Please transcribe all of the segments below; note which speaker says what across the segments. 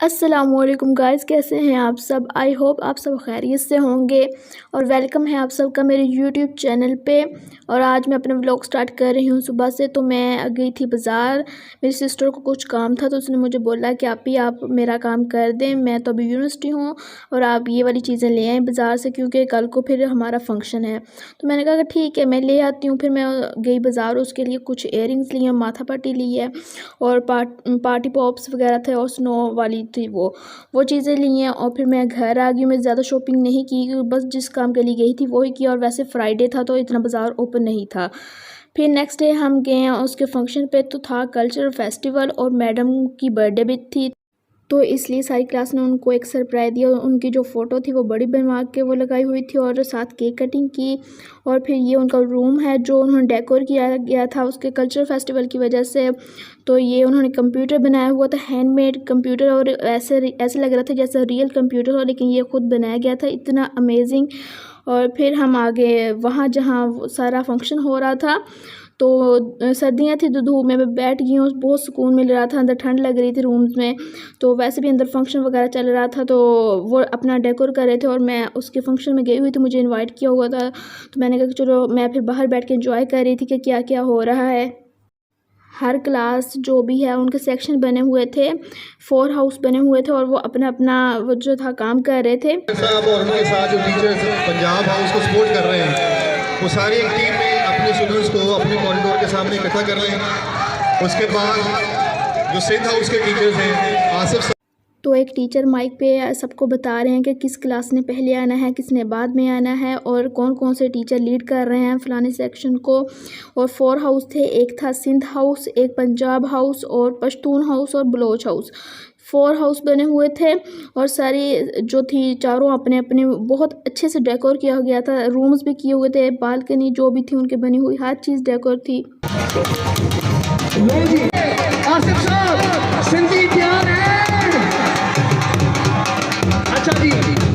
Speaker 1: अस्सलामुअलैकुम गाइस, कैसे हैं आप सब। आई होप आप सब खैरियत से होंगे और वेलकम है आप सबका मेरे यूट्यूब चैनल पे। और आज मैं अपना व्लॉग स्टार्ट कर रही हूँ सुबह से। तो मैं गई थी बाज़ार, मेरी सिस्टर को कुछ काम था तो उसने मुझे बोला कि आप मेरा काम कर दें, मैं तो अभी यूनिवर्सिटी हूँ और आप ये वाली चीज़ें ले आएँ बाज़ार से क्योंकि कल को फिर हमारा फंक्शन है। तो मैंने कहा कि ठीक है मैं ले आती हूँ। फिर मैं गई बाज़ार, उसके लिए कुछ इयररिंग्स लिए, माथा पट्टी ली है और पार्टी पॉप्स वगैरह थे और स्नो वाली थी वो चीज़ें ली हैं। और फिर मैं घर आ गई। मैं ज़्यादा शॉपिंग नहीं की, बस जिस काम के लिए गई थी वही किया। और वैसे फ्राइडे था तो इतना बाज़ार ओपन नहीं था। फिर नेक्स्ट डे हम गए हैं उसके फंक्शन पे, तो था कल्चरल फेस्टिवल और मैडम की बर्थडे भी थी, तो इसलिए सारी क्लास ने उनको एक सरप्राइज़ दिया। उनकी जो फ़ोटो थी वो बड़ी बनवा के वो लगाई हुई थी और साथ केक कटिंग की। और फिर ये उनका रूम है जो उन्होंने डेकोर किया गया था उसके कल्चरल फेस्टिवल की वजह से। तो ये उन्होंने कंप्यूटर बनाया हुआ था, हैंडमेड कंप्यूटर, और ऐसे लग रहा था जैसे रियल कंप्यूटर हो, लेकिन ये खुद बनाया गया था, इतना अमेजिंग। और फिर हम आगे वहाँ जहाँ सारा फंक्शन हो रहा था, तो सर्दियाँ थी तो धूप में मैं बैठ गई हूँ, बहुत सुकून मिल रहा था। अंदर ठंड लग रही थी रूम्स में, तो वैसे भी अंदर फंक्शन वगैरह चल रहा था तो वो अपना डेकोर कर रहे थे और मैं उसके फंक्शन में गई हुई थी, मुझे इनवाइट किया हुआ था। तो मैंने कहा कि चलो, मैं फिर बाहर बैठ के एंजॉय कर रही थी कि क्या क्या हो रहा है। हर क्लास जो भी है उनके सेक्शन बने हुए थे, 4 हाउस बने हुए थे और वो अपना अपना वो जो था काम कर रहे थे।
Speaker 2: साहब और उनके साथ जो टीचर्स पंजाब हाउस को सपोर्ट कर रहे हैं, वो सारी एक टीम में अपने स्टूडेंट्स को अपने कॉरिडोर के सामने इकट्ठा कर लें। उसके बाद जो सिंध हाउस के टीचर्स हैं, आसिफ,
Speaker 1: तो एक टीचर माइक पे सबको बता रहे हैं कि किस क्लास ने पहले आना है, किसने बाद में आना है और कौन कौन से टीचर लीड कर रहे हैं फलाने सेक्शन को। और 4 हाउस थे, एक था सिंध हाउस, एक पंजाब हाउस और पश्तून हाउस और बलोच हाउस। 4 हाउस बने हुए थे और सारी जो थी चारों अपने अपने बहुत अच्छे से डेकोर किया गया था। रूम्स भी किए हुए थे, बालकनी जो भी थी उनके बनी हुई हर चीज़ डेकोर थी।
Speaker 3: आसिफ साहब सिंधी तैयार है। अच्छा जी,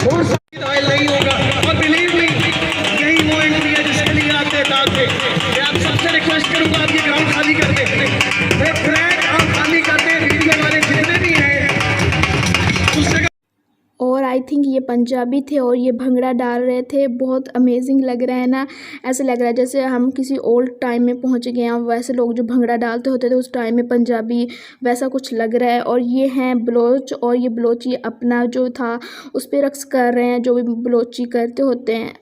Speaker 3: और आयल नहीं होगा और बिलीव मी यही वो एंट्री है जिसके लिए आते थे। मैं आप सबसे रिक्वेस्ट करूंगा आप ये ग्राउंड खाली कर दें, मैं ट्रैक आप खाली कर दें, वीडियो वाले जितने भी हैं उस जगह।
Speaker 1: और आई थिंक ये पंजाबी थे और ये भंगड़ा डाल रहे थे, बहुत अमेजिंग लग रहा है ना। ऐसे लग रहा है जैसे हम किसी ओल्ड टाइम में पहुंच गए हैं, वैसे लोग जो भंगड़ा डालते होते थे उस टाइम में पंजाबी, वैसा कुछ लग रहा है। और ये हैं बलोच और ये बलोची अपना जो था उस पर रक्स कर रहे हैं जो भी बलोची करते होते हैं।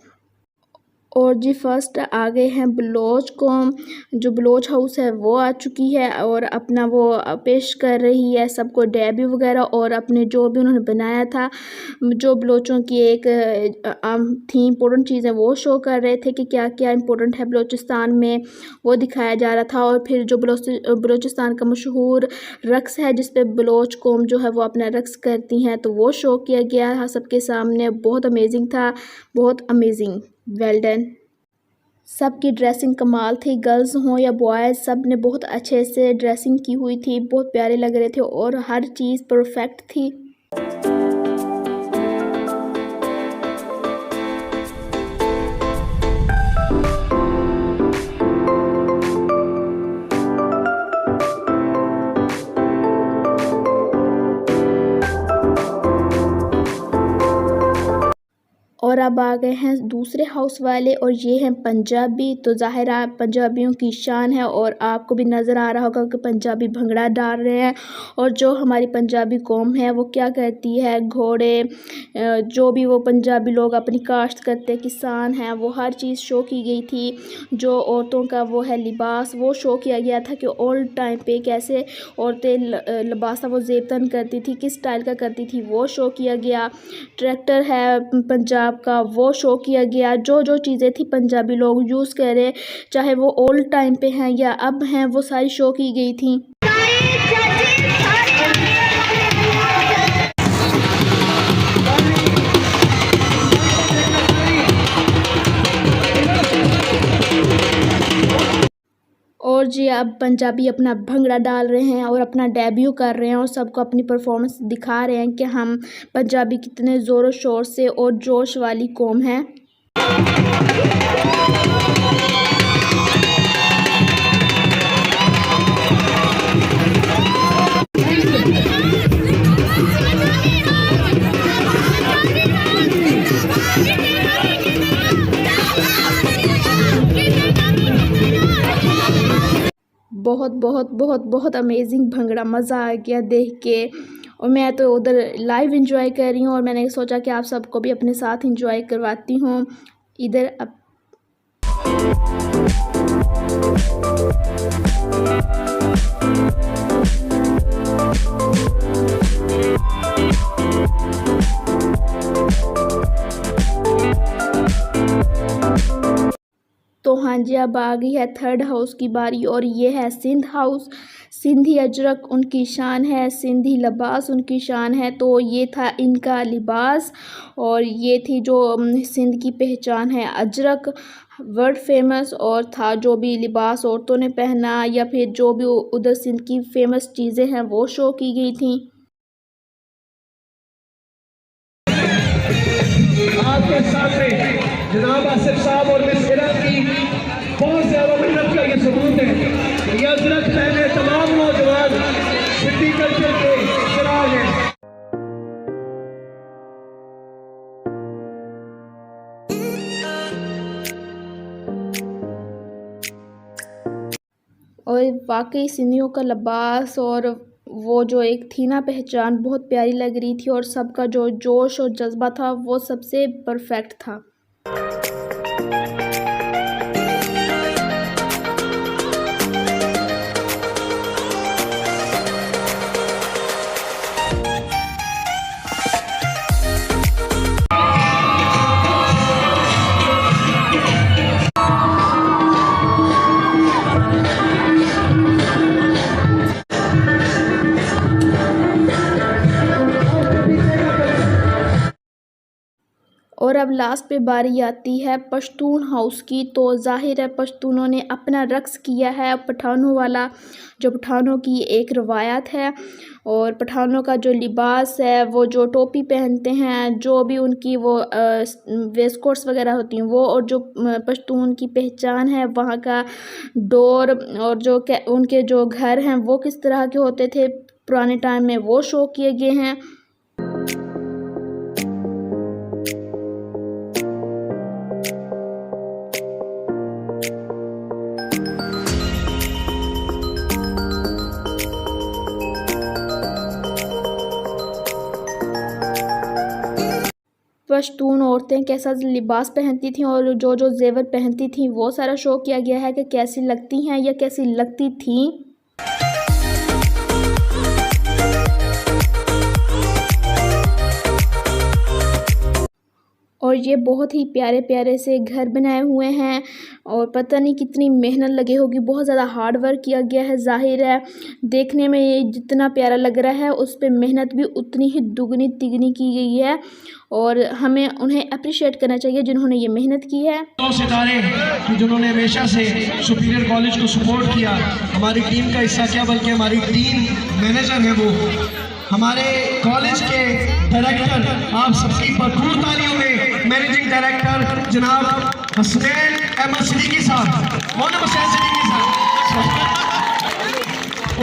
Speaker 1: और जी फर्स्ट आ गए हैं बलोच कौम, जो बलोच हाउस है वो आ चुकी है और अपना वो पेश कर रही है सबको डेब्यू वगैरह और अपने जो भी उन्होंने बनाया था, जो बलोचों की एक थी इम्पोर्टेंट चीज़ें वो शो कर रहे थे कि क्या क्या इम्पोर्टेंट है बलोचिस्तान में, वो दिखाया जा रहा था। और फिर जो बलोचिस्तान का मशहूर रक्स है जिस पे बलोच कौम जो है वो अपना रक्स करती हैं, तो वो शो किया गया था सबके सामने। बहुत अमेजिंग था, बहुत अमेजिंग, वेल डन। सबकी ड्रेसिंग कमाल थी, गर्ल्स हों या बॉयज़, सब ने बहुत अच्छे से ड्रेसिंग की हुई थी, बहुत प्यारे लग रहे थे और हर चीज़ परफेक्ट थी। और अब आ गए हैं दूसरे हाउस वाले और ये हैं पंजाबी। तो ज़ाहिर है पंजाबियों की शान है और आपको भी नज़र आ रहा होगा कि पंजाबी भंगड़ा डाल रहे हैं। और जो हमारी पंजाबी कौम है वो क्या करती है, घोड़े जो भी वो पंजाबी लोग अपनी काश्त करते किसान हैं, वो हर चीज़ शो की गई थी। जो औरतों का वो है लिबास, वो शो किया गया था कि ओल्ड टाइम पे कैसे औरतें लिबासा वो ज़ेबतन करती थी, किस स्टाइल का करती थी, वो शो किया गया। ट्रैक्टर है पंजाब का, वो शो किया गया। जो जो चीज़ें थी पंजाबी लोग यूज़ करे, चाहे वो ओल्ड टाइम पे हैं या अब हैं, वो सारी शो की गई थी। और जी अब पंजाबी अपना भंगड़ा डाल रहे हैं और अपना डेब्यू कर रहे हैं और सबको अपनी परफॉर्मेंस दिखा रहे हैं कि हम पंजाबी कितने ज़ोरों शोर से और जोश वाली कौम है। बहुत बहुत बहुत बहुत अमेजिंग भंगड़ा, मज़ा आ गया देख के। और मैं तो उधर लाइव एंजॉय कर रही हूँ और मैंने सोचा कि आप सबको भी अपने साथ एंजॉय करवाती हूँ इधर। अब तो हाँ जी, अब आ गई है थर्ड हाउस की बारी और ये है सिंध हाउस। सिंधी अजरक उनकी शान है, सिंधी लिबास उनकी शान है। तो ये था इनका लिबास और ये थी जो सिंध की पहचान है, अजरक वर्ल्ड फेमस। और था जो भी लिबास औरतों ने पहना या फिर जो भी उधर सिंध की फेमस चीज़ें हैं वो शो की गई थी।
Speaker 3: आपके सामने जनाब आसिफ साहब और मिस इरम की बहुत ज्यादा मेहनत का ये सबूत है। ये अजरक पहले तमाम नौजवान सिटी कल्चर के चिराग हैं।
Speaker 1: और वाकई सिंधियों का लिबास और वो जो एक थी ना पहचान, बहुत प्यारी लग रही थी और सबका जो जोश और जज्बा था वो सबसे परफेक्ट था। और अब लास्ट पे बारी आती है पश्तून हाउस की। तो ज़ाहिर है पश्तूनों ने अपना रक्स किया है पठानों वाला, जो पठानों की एक रवायत है। और पठानों का जो लिबास है, वो जो टोपी पहनते हैं, जो भी उनकी वो वेस्ट कोट्स वगैरह होती हैं वो, और जो पश्तून की पहचान है वहाँ का डोर, और जो उनके जो घर हैं वो किस तरह के होते थे पुराने टाइम में, वो शो किए गए हैं। पश्तून औरतें कैसा लिबास पहनती थीं और जो जो जेवर पहनती थीं वो सारा शो किया गया है कि कैसी लगती हैं या कैसी लगती थीं। और ये बहुत ही प्यारे प्यारे से घर बनाए हुए हैं और पता नहीं कितनी मेहनत लगी होगी, बहुत ज़्यादा हार्ड वर्क किया गया है। ज़ाहिर है देखने में ये जितना प्यारा लग रहा है उस पे मेहनत भी उतनी ही दुगनी तिगनी की गई है और हमें उन्हें अप्रिशिएट करना चाहिए जिन्होंने ये मेहनत की है।
Speaker 3: दो सितारे कि जिन्होंने हमेशा से सुपीरियर कॉलेज को सपोर्ट किया, हमारी टीम का हिस्सा क्या बल्कि हमारी टीम मैनेजर है वो, हमारे कॉलेज के डायरेक्टर, आप सबकी भरपूर तालियों में मैनेजिंग डायरेक्टर जनाब हसनैन अहमद सिद्दीकी साहब, मोहम्मद हुसैन सिद्दीकी साहब,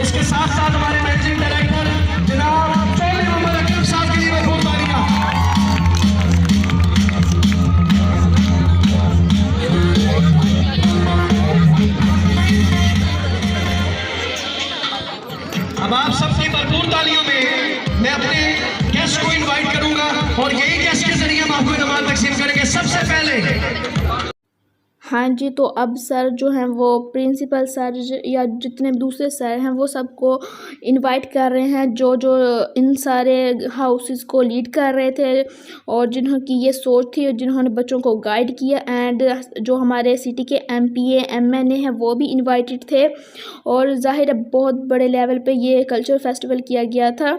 Speaker 3: उसके साथ साथ हमारे मैनेजिंग डायरेक्टर जनाब चौधरी मोहम्मद अकरम साहब के लिए भरपूर तालियां। अब आप सबकी भरपूर तालियों में मैं अपने गेस्ट को इनवाइट करूंगा और यही गेस्ट के जरिए हम आपको इनाम तकसीम करेंगे। सबसे पहले
Speaker 1: हाँ जी, तो अब सर जो हैं वो प्रिंसिपल सर या जितने दूसरे सर हैं वो सबको इनवाइट कर रहे हैं जो जो इन सारे हाउसेस को लीड कर रहे थे और जिन्हों की ये सोच थी और जिन्होंने बच्चों को गाइड किया। एंड जो हमारे सिटी के MPA MNA हैं वो भी इनवाइटेड थे और ज़ाहिर है बहुत बड़े लेवल पे ये कल्चर फेस्टिवल किया गया था।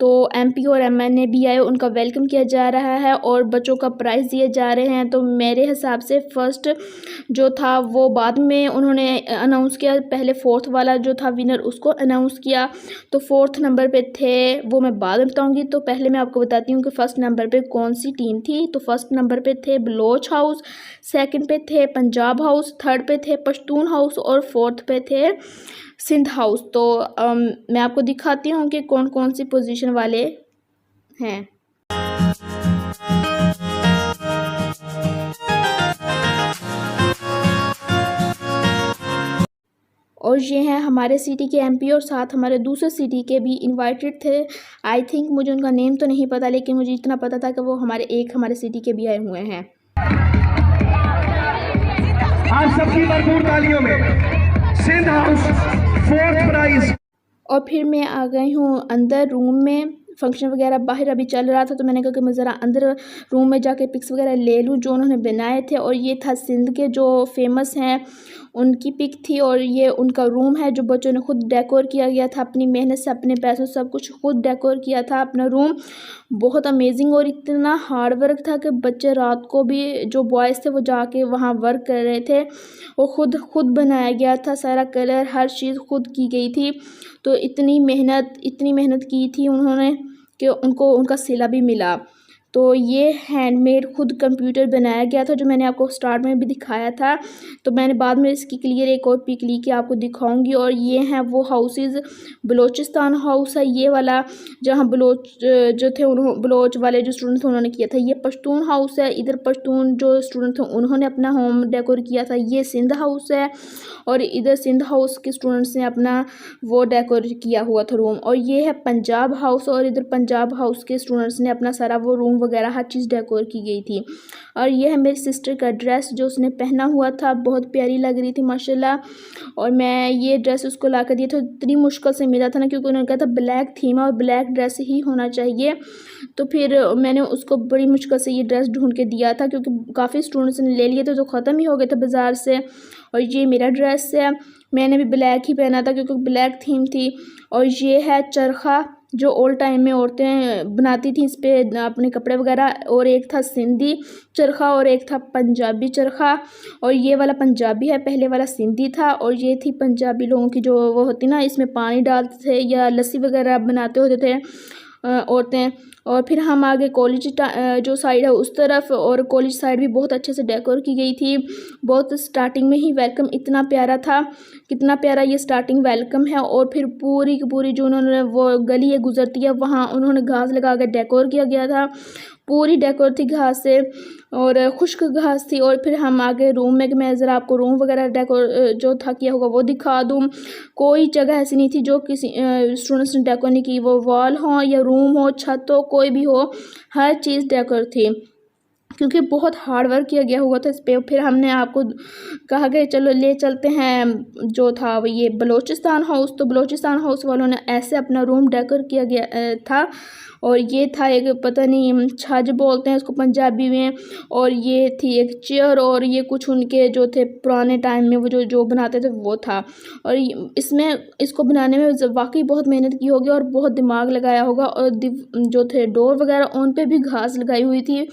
Speaker 1: तो MP और MNA भी आए, उनका वेलकम किया जा रहा है और बच्चों का प्राइज़ दिए जा रहे हैं। तो मेरे हिसाब से फ़र्स्ट जो था वो बाद में उन्होंने अनाउंस किया, पहले फोर्थ वाला जो था विनर उसको अनाउंस किया। तो फोर्थ नंबर पे थे वो मैं बाद में बताऊंगी। तो पहले मैं आपको बताती हूँ कि फ़र्स्ट नंबर पे कौन सी टीम थी। तो फर्स्ट नंबर पे थे बलोच हाउस, सेकंड पे थे पंजाब हाउस, थर्ड पे थे पश्तून हाउस और फोर्थ पे थे सिंध हाउस। तो मैं आपको दिखाती हूँ कि कौन कौन सी पोजीशन वाले हैं। और और ये हैं हमारे सिटी के एमपी और साथ हमारे दूसरे सिटी के भी इनवाइटेड थे। आई थिंक मुझे उनका नेम तो नहीं पता, लेकिन मुझे इतना पता था कि वो हमारे सिटी के भी आए हुए हैं।
Speaker 3: आप सबकी भरपूर तालियों में सिंध हाउस 4th प्राइज।
Speaker 1: और फिर मैं आ गई हूँ अंदर रूम में। फंक्शन वगैरह बाहर अभी चल रहा था, तो मैंने कहा कि मैं ज़रा अंदर रूम में जाके पिक्स वगैरह ले लूँ जो उन्होंने बनाए थे। और ये था सिंध के जो फेमस हैं उनकी पिक थी, और ये उनका रूम है जो बच्चों ने खुद डेकोर किया गया था अपनी मेहनत से, अपने पैसों से सब कुछ खुद डेकोर किया था अपना रूम। बहुत अमेजिंग और इतना हार्ड वर्क था कि बच्चे रात को भी जो बॉयज़ थे वो जाके वहाँ वर्क कर रहे थे। वो खुद बनाया गया था, सारा कलर हर चीज़ खुद की गई थी। तो इतनी मेहनत की थी उन्होंने कि उनको उनका सिला भी मिला। तो ये हैंडमेड खुद कंप्यूटर बनाया गया था जो मैंने आपको स्टार्ट में भी दिखाया था। तो मैंने बाद में इसकी क्लियर एक और पिक ली के आपको दिखाऊंगी। और ये हैं वो हाउसेस, बलोचिस्तान हाउस है ये वाला, जहाँ बलोच वाले जो स्टूडेंट थे उन्होंने किया था। ये पश्तून हाउस है, इधर पश्तून जो स्टूडेंट थे उन्होंने अपना होम डेकोर किया था। ये सिंध हाउस है, और इधर सिंध हाउस के स्टूडेंट्स ने अपना वो डेकोर किया हुआ था रूम। और ये है पंजाब हाउस, और इधर पंजाब हाउस के स्टूडेंट्स ने अपना सारा वो रूम वगैरह हर चीज़ डेकोर की गई थी। और ये है मेरी सिस्टर का ड्रेस जो उसने पहना हुआ था, बहुत प्यारी लग रही थी माशाल्लाह। और मैं ये ड्रेस उसको ला कर दिया था, इतनी मुश्किल से मिला था ना, क्योंकि उन्होंने कहा था ब्लैक थीम और ब्लैक ड्रेस ही होना चाहिए। तो फिर मैंने उसको बड़ी मुश्किल से ये ड्रेस ढूंढ के दिया था, क्योंकि काफ़ी स्टूडेंट्स ने ले लिए थे तो ख़त्म ही हो गए थे बाज़ार से। और ये मेरा ड्रेस है, मैंने भी ब्लैक ही पहना था क्योंकि ब्लैक थीम थी। और ये है चरखा जो ओल्ड टाइम में औरतें बनाती थी इस पर अपने कपड़े वगैरह। और एक था सिंधी चरखा और एक था पंजाबी चरखा। और ये वाला पंजाबी है, पहले वाला सिंधी था। और ये थी पंजाबी लोगों की जो वो होती ना, इसमें पानी डालते थे या लस्सी वगैरह बनाते होते थे औरतें। और फिर हम आगे कॉलेज जो साइड है उस तरफ, और कॉलेज साइड भी बहुत अच्छे से डेकोर की गई थी। बहुत स्टार्टिंग में ही वेलकम इतना प्यारा था, कितना प्यारा ये स्टार्टिंग वेलकम है। और फिर पूरी की पूरी जो उन्होंने वो गली है गुजरती है वहाँ उन्होंने घास लगा कर डेकोर किया गया था। पूरी डेकोर थी घास से और खुश्क घास थी। और फिर हम आगे रूम में, कि मैं ज़रा आपको रूम वगैरह डेकोर जो था किया होगा वो दिखा दूँ। कोई जगह ऐसी नहीं थी जो किसी स्टूडेंट्स ने डेकोर नहीं की, वो वॉल हो या रूम हो, छत हो, कोई भी हो, हर चीज़ डेकोर थी, क्योंकि बहुत हार्ड वर्क किया गया हुआ था इस पर। फिर हमने आपको कहा कि चलो ले चलते हैं जो था वो ये बलोचिस्तान हाउस। तो बलोचिस्तान हाउस वालों ने ऐसे अपना रूम डेकोर किया गया था। और ये था एक, पता नहीं छज बोलते हैं इसको पंजाबी में। और ये थी एक चेयर, और ये कुछ उनके जो थे पुराने टाइम में वो जो बनाते थे वो था। और इसको बनाने में वाकई बहुत मेहनत की होगी और बहुत दिमाग लगाया होगा। और जो थे डोर वगैरह उन पे भी घास लगाई हुई थी,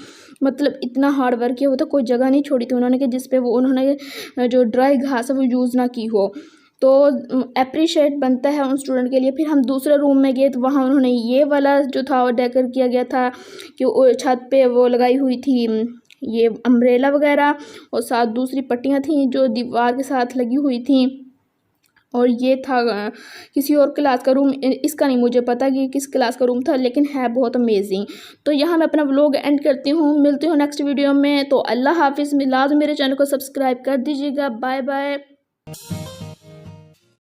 Speaker 1: मतलब इतना हार्ड वर्क किया हुआ था, कोई जगह नहीं छोड़ी थी उन्होंने कि जिस पे वो उन्होंने जो ड्राई घास है वो यूज़ ना की हो। तो अप्रिशिएट बनता है उन स्टूडेंट के लिए। फिर हम दूसरे रूम में गए तो वहाँ उन्होंने ये वाला जो था वो डेकोर किया गया था कि छत पे वो लगाई हुई थी ये अम्ब्रेला वगैरह, और साथ दूसरी पट्टियाँ थी जो दीवार के साथ लगी हुई थी। और ये था किसी और क्लास का रूम, इसका नहीं मुझे पता कि किस क्लास का रूम था, लेकिन है बहुत अमेजिंग। तो यहाँ मैं अपना व्लॉग एंड करती हूँ, मिलती हूँ नेक्स्ट वीडियो में। तो अल्लाह हाफिज़। लाज़ मेरे चैनल को सब्सक्राइब कर दीजिएगा। Bye bye.